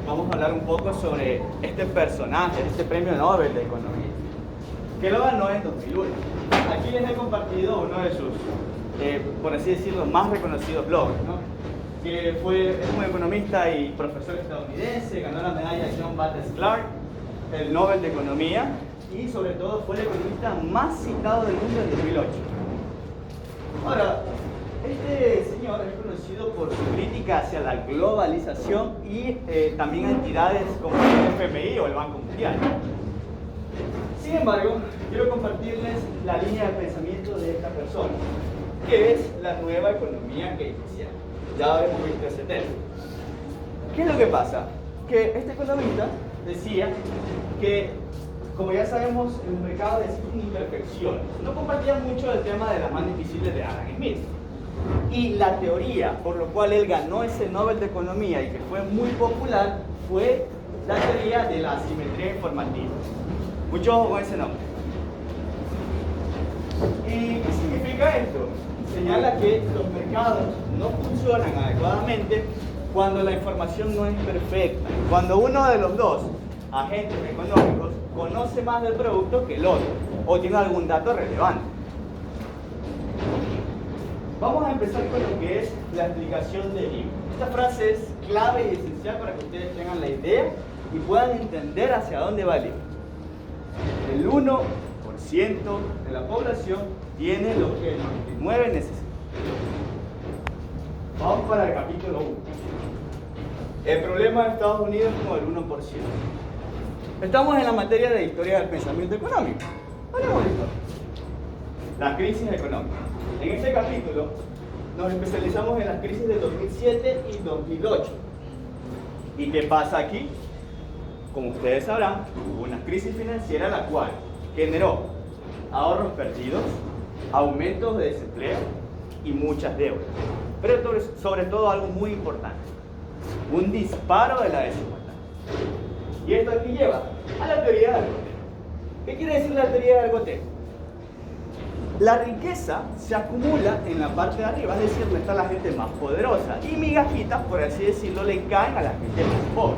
vamos a hablar un poco sobre este personaje, este premio Nobel de Economía, que lo ganó en 2001. Aquí les he compartido uno de sus, por así decirlo, más reconocidos blogs, ¿no? Que es un economista y profesor estadounidense, ganó la medalla John Bates Clark, el Nobel de Economía, y sobre todo fue el economista más citado del mundo en 2008. Ahora, este señor es conocido por su crítica hacia la globalización y también a entidades como el FMI o el Banco Mundial. Sin embargo, quiero compartirles la línea de pensamiento de esta persona, que es la nueva economía keynesiana. Ya hemos visto ese tema. ¿Qué es lo que pasa? Que este economista decía que, como ya sabemos, el mercado existen imperfecciones. No compartía mucho el tema de las más difíciles de Adam Smith. Y la teoría por lo cual él ganó ese Nobel de Economía y que fue muy popular fue la teoría de la asimetría informativa. Mucho ojo con ese nombre. ¿Y qué significa esto? Señala que los mercados no funcionan adecuadamente cuando la información no es perfecta. Cuando uno de los dos agentes económicos conoce más del producto que el otro o tiene algún dato relevante. Vamos a empezar con lo que es la explicación del libro. Esta frase es clave y esencial para que ustedes tengan la idea y puedan entender hacia dónde va el libro. El 1% de la población tiene lo que el 99% necesita. Vamos para el capítulo 1. El problema de Estados Unidos es como el 1%. Estamos en la materia de historia del pensamiento económico. Hablemos de historia. La crisis económica. En este capítulo nos especializamos en las crisis de 2007 y 2008. ¿Y qué pasa aquí? Como ustedes sabrán, hubo una crisis financiera la cual generó ahorros perdidos, aumentos de desempleo y muchas deudas. Pero sobre todo algo muy importante, un disparo de la desigualdad. Y esto aquí lleva a la teoría de Argote. ¿Qué quiere decir la teoría de Argote? La riqueza se acumula en la parte de arriba, es decir, donde está la gente más poderosa, y migajitas, por así decirlo, le caen a la gente más pobre.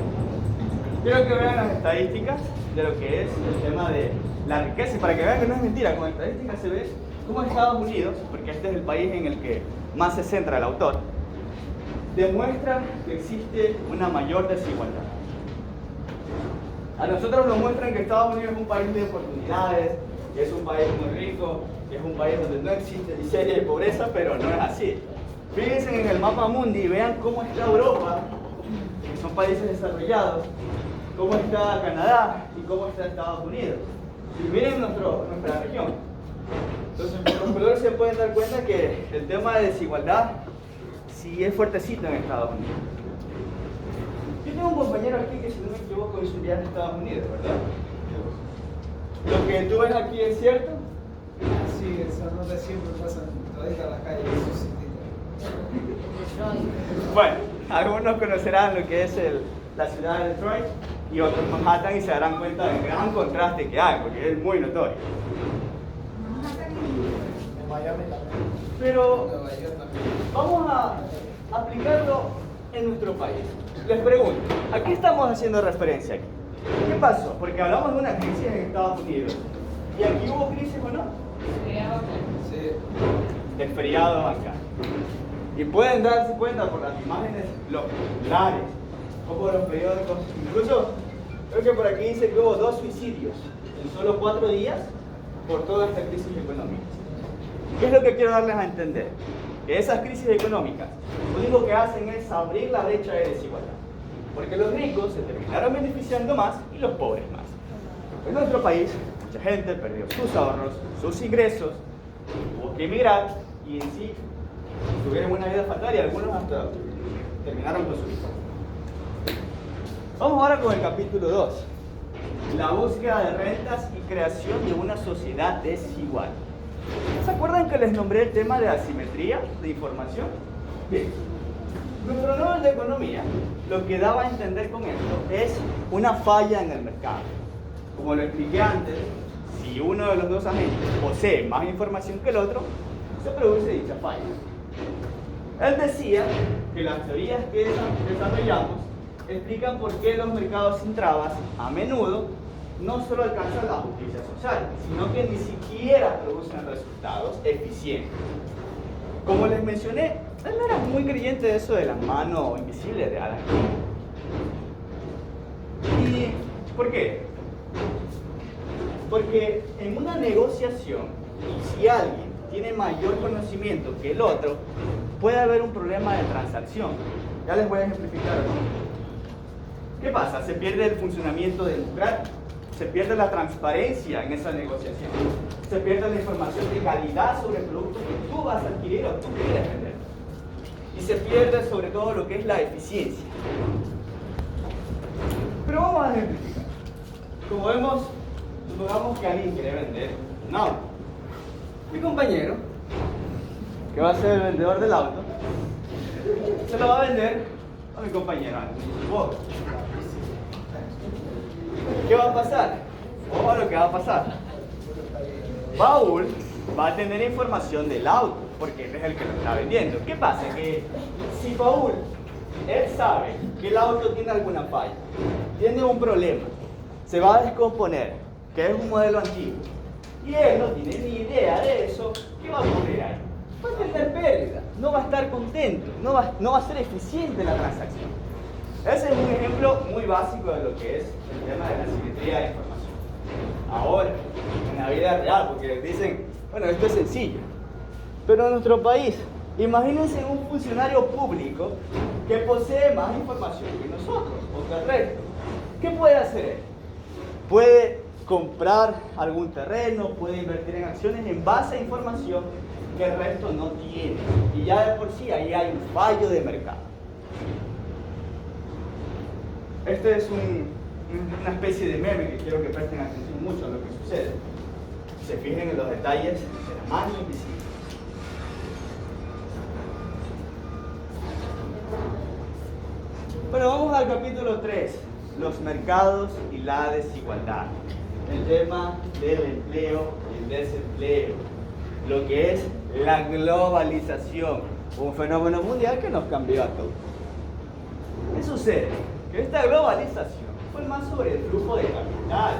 Quiero que vean las estadísticas de lo que es el tema de la riqueza, y para que vean que no es mentira, con estadísticas se ve cómo Estados Unidos, porque este es el país en el que más se centra el autor, demuestra que existe una mayor desigualdad. A nosotros nos muestran que Estados Unidos es un país de oportunidades, que es un país muy rico, que es un país donde no existe miseria y pobreza, pero no es así. Fíjense en el mapa mundi y vean cómo está Europa, que son países desarrollados, cómo está Canadá y cómo está Estados Unidos. Y miren nuestra región. Entonces, por los colores se pueden dar cuenta que el tema de desigualdad sí es fuertecito en Estados Unidos. Yo tengo un compañero aquí que, si no me equivoco, hizo un viaje a Estados Unidos, ¿verdad? Lo que tú ves aquí es cierto. Sí, esa nota siempre pasa todavía las calles. Bueno, algunos conocerán lo que es la ciudad de Detroit y otros Manhattan y se darán cuenta del gran contraste que hay, porque es muy notorio. En Miami también. Pero Nueva York también. vamos a aplicarlo en nuestro país. Les pregunto, ¿a qué estamos haciendo referencia aquí? ¿Qué pasó? Porque hablamos de una crisis en Estados Unidos. ¿Y aquí hubo crisis o no? Sí. El feriado bancario. Y pueden darse cuenta por las imágenes, los titulares, o por los periódicos. Incluso, creo que por aquí dice que hubo 2 suicidios en solo 4 días por toda esta crisis económica. ¿Qué es lo que quiero darles a entender? Que esas crisis económicas lo único que hacen es abrir la brecha de desigualdad. Porque los ricos se terminaron beneficiando más y los pobres más. En nuestro país, mucha gente perdió sus ahorros, sus ingresos, tuvo que emigrar y en sí tuvieron una vida fatal y algunos hasta terminaron con su vida. Vamos ahora con el capítulo 2. La búsqueda de rentas y creación de una sociedad desigual. ¿Se acuerdan que les nombré el tema de asimetría de información? Bien. Nuestro Nobel de Economía lo que daba a entender con esto es una falla en el mercado. Como lo expliqué antes, si uno de los dos agentes posee más información que el otro, se produce dicha falla. Él decía que las teorías que desarrollamos explican por qué los mercados sin trabas a menudo no solo alcanzan la justicia social, sino que ni siquiera producen resultados eficientes. Como les mencioné, él no era muy creyente de eso de las manos invisibles de Adam Smith. ¿Y por qué? Porque en una negociación, si alguien tiene mayor conocimiento que el otro, puede haber un problema de transacción. Ya les voy a ejemplificar. ¿Qué pasa? Se pierde el funcionamiento democrático, se pierde la transparencia en esa negociación, se pierde la información de calidad sobre el producto que tú vas a adquirir o tú quieres vender. Y se pierde sobre todo lo que es la eficiencia. Pero vamos a ejemplificar. Como vemos, supongamos que alguien quiere vender un auto. Mi compañero, que va a ser el vendedor del auto, se lo va a vender a mi compañero. ¿Qué va a pasar? Ojo a lo que va a pasar. Paul va a tener información del auto, porque él es el que lo está vendiendo. ¿Qué pasa? Que si Paul, él sabe que el auto tiene alguna falla, tiene un problema, se va a descomponer, que es un modelo antiguo, y él no tiene ni idea de eso, ¿qué va a ocurrir ahí? Va a tener pérdida, no va a estar contento, no va a ser eficiente la transacción. Ese es un ejemplo muy básico de lo que es el tema de la simetría de información. Ahora, en la vida real, porque dicen, bueno, esto es sencillo, pero en nuestro país, imagínense un funcionario público que posee más información que nosotros, o que el resto. ¿Qué puede hacer él? Puede comprar algún terreno, puede invertir en acciones en base a información que el resto no tiene. Y ya de por sí ahí hay un fallo de mercado. Este es una especie de meme que quiero que presten atención mucho a lo que sucede. Se fijen en los detalles de la mano invisible. Bueno, vamos al capítulo 3, los mercados y la desigualdad. El tema del empleo y el desempleo. Lo que es la globalización, un fenómeno mundial que nos cambió a todos. ¿Qué sucede? Que esta globalización fue más sobre el flujo de capital,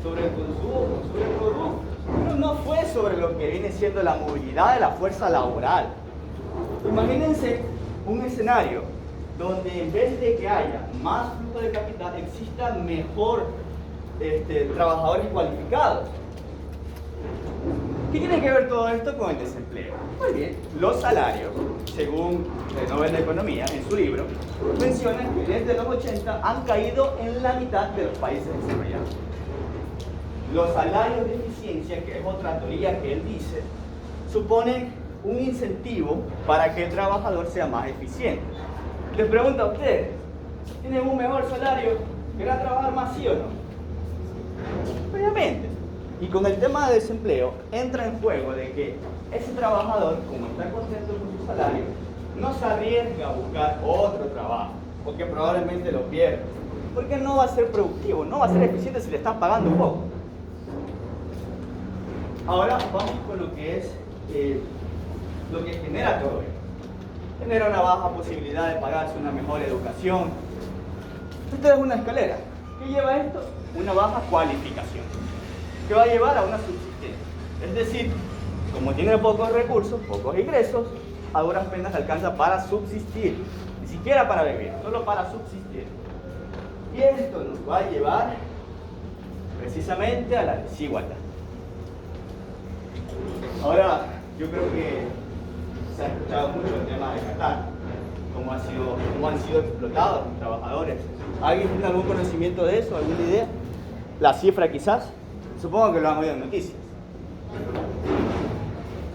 sobre el consumo, sobre el producto, pero no fue sobre lo que viene siendo la movilidad de la fuerza laboral. Imagínense un escenario donde en vez de que haya más flujo de capital, existan mejor trabajadores cualificados. ¿Qué tiene que ver todo esto con el desempleo? Muy bien, los salarios, según el Nobel de Economía en su libro, mencionan que desde los 80 han caído en la mitad de los países desarrollados. Los salarios de eficiencia, que es otra teoría que él dice, suponen un incentivo para que el trabajador sea más eficiente. Les pregunto a ustedes, ¿tienen un mejor salario? ¿Querrán trabajar más, sí o no? Obviamente. Y con el tema de desempleo entra en juego de que ese trabajador, como está contento con su salario, no se arriesga a buscar otro trabajo, porque probablemente lo pierda, porque no va a ser productivo, no va a ser eficiente si le están pagando poco. Ahora vamos con lo que es lo que genera todo esto. Genera una baja posibilidad de pagarse una mejor educación. Esta es una escalera. ¿Qué lleva esto? Una baja cualificación, que va a llevar a una subsistencia. Es decir, como tiene pocos recursos, pocos ingresos, a duras penas alcanza para subsistir, ni siquiera para vivir, solo para subsistir. Y esto nos va a llevar precisamente a la desigualdad. Ahora, yo creo que se ha escuchado mucho el tema de Qatar, cómo han sido explotados los trabajadores. ¿Alguien tiene algún conocimiento de eso? ¿Alguna idea? ¿La cifra quizás? Supongo que lo han oído en noticias.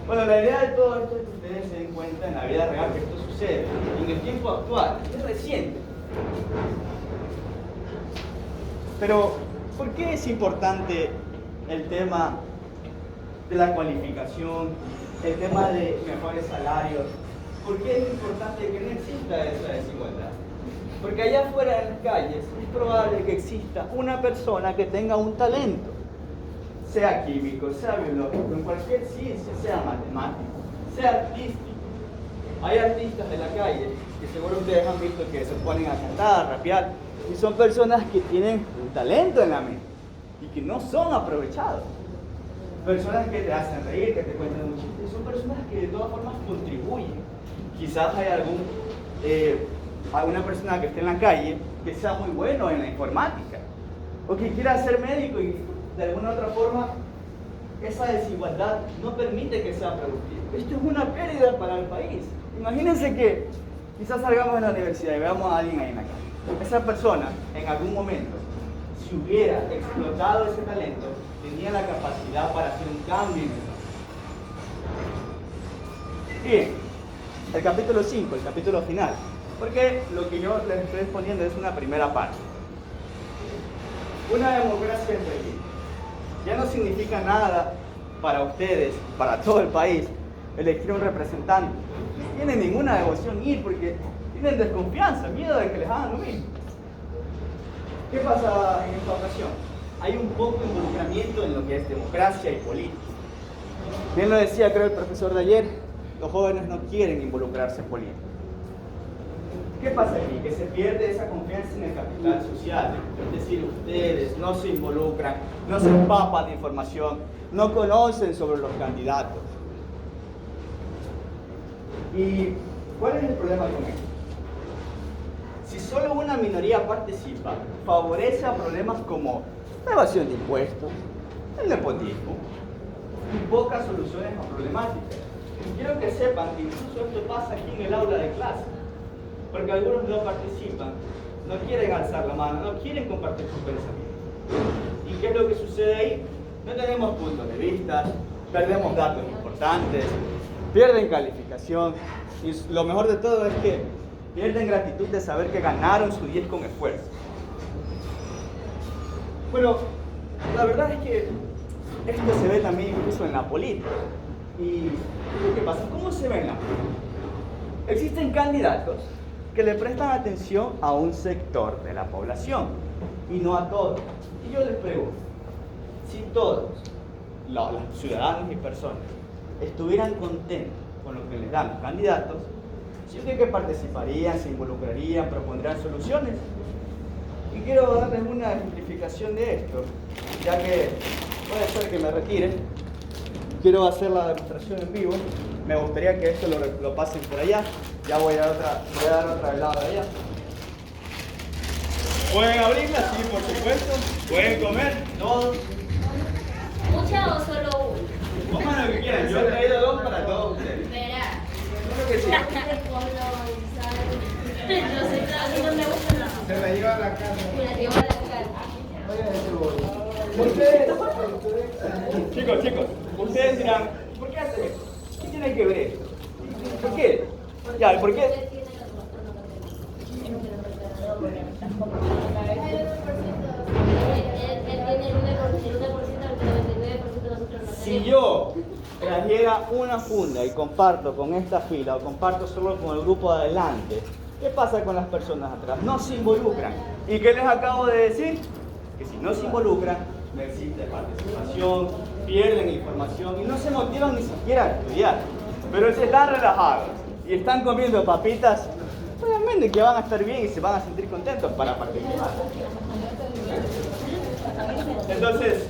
Bueno, la idea de todo esto es que ustedes se den cuenta en la vida real que esto sucede, en el tiempo actual, es reciente. Pero, ¿por qué es importante el tema de la cualificación, el tema de mejores salarios? ¿Por qué es importante que no exista esa desigualdad? Porque allá afuera en las calles es probable que exista una persona que tenga un talento, sea químico, sea biológico, en cualquier ciencia, sea matemático, sea artístico, Hay artistas de la calle que seguro ustedes han visto que se ponen a cantar, a rapear, y son personas que tienen un talento en la mente y que no son aprovechados. Personas que te hacen reír, que te cuentan un chiste, son personas que de todas formas contribuyen. Quizás hay alguna persona que esté en la calle que sea muy bueno en la informática o que quiera ser médico y de alguna otra forma esa desigualdad no permite que sea productivo. Esto es una pérdida para el país. Imagínense que quizás salgamos de la universidad y veamos a alguien ahí en la calle. Esa persona en algún momento, si hubiera explotado ese talento, tenía la capacidad para hacer un cambio en el país. Bien, el capítulo 5, el capítulo final, porque lo que yo les estoy exponiendo es una primera parte. Una democracia en Berlín ya no significa nada para ustedes, para todo el país, elegir un representante. No tienen ninguna devoción ir porque tienen desconfianza, miedo de que les hagan lo mismo. ¿Qué pasa en esta ocasión? Hay un poco de involucramiento en lo que es democracia y política. Bien lo decía, creo, el profesor de ayer, los jóvenes no quieren involucrarse en política. ¿Qué pasa aquí? Que se pierde esa confianza en el capital social. Es decir, ustedes no se involucran, no se empapan de información, no conocen sobre los candidatos. ¿Y cuál es el problema con esto? Si solo una minoría participa, favorece a problemas como la evasión de impuestos, el nepotismo y pocas soluciones a problemáticas. Y quiero que sepan que incluso esto pasa aquí en el aula de clase. Porque algunos no participan, no quieren alzar la mano, no quieren compartir sus pensamientos. ¿Y qué es lo que sucede ahí? No tenemos puntos de vista, perdemos datos importantes, pierden calificación y lo mejor de todo es que pierden gratitud de saber que ganaron su 10 con esfuerzo. Bueno, la verdad es que esto se ve también incluso en la política. ¿Y qué pasa? ¿Cómo se ve en la política? Existen candidatos que le prestan atención a un sector de la población y no a todos. Y yo les pregunto, si todos, los ciudadanos y personas, estuvieran contentos con lo que les dan los candidatos, ¿sienten que participarían, se involucrarían, propondrían soluciones? Y quiero darles una ejemplificación de esto, ya que puede ser que me retire. Quiero hacer la demostración en vivo. Me gustaría que esto lo pasen por allá. Ya voy a dar otra del lado de allá. Pueden abrirla, sí, por supuesto. Pueden comer, todos. ¿Mucha o solo una? Coman lo que quieran. Yo he traído 2 para todos ustedes. Verá. Creo que sí. Yo sé que a mí no me gusta nada. Se la lleva a la casa. Me la llevo a la casa. Chicos, ustedes dirán, ¿por qué hacen esto? ¿Qué tiene que ver esto? ¿Por qué? Ya, ¿por qué? Si yo trajera una funda y comparto con esta fila o comparto solo con el grupo de adelante, ¿qué pasa con las personas atrás? No se involucran. ¿Y qué les acabo de decir? Que si no se involucran, no existe participación, pierden información y no se motivan ni siquiera a estudiar. Pero si están relajados y están comiendo papitas, obviamente que van a estar bien y se van a sentir contentos para participar. Entonces,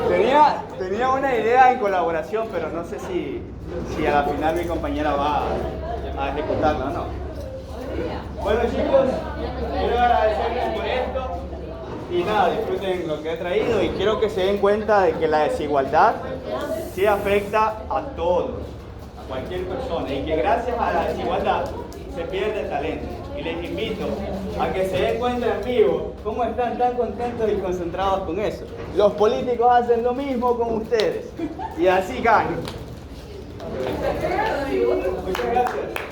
tenía una idea en colaboración, pero no sé si a la final mi compañera va a ejecutarla o no. Bueno, chicos, quiero agradecerles por esto y nada, disfruten lo que he traído y quiero que se den cuenta de que la desigualdad sí afecta a todos, a cualquier persona y que gracias a la desigualdad se pierde el talento. Y les invito a que se den cuenta en vivo cómo están tan contentos y concentrados con eso. Los políticos hacen lo mismo con ustedes y así ganan. Muchas gracias.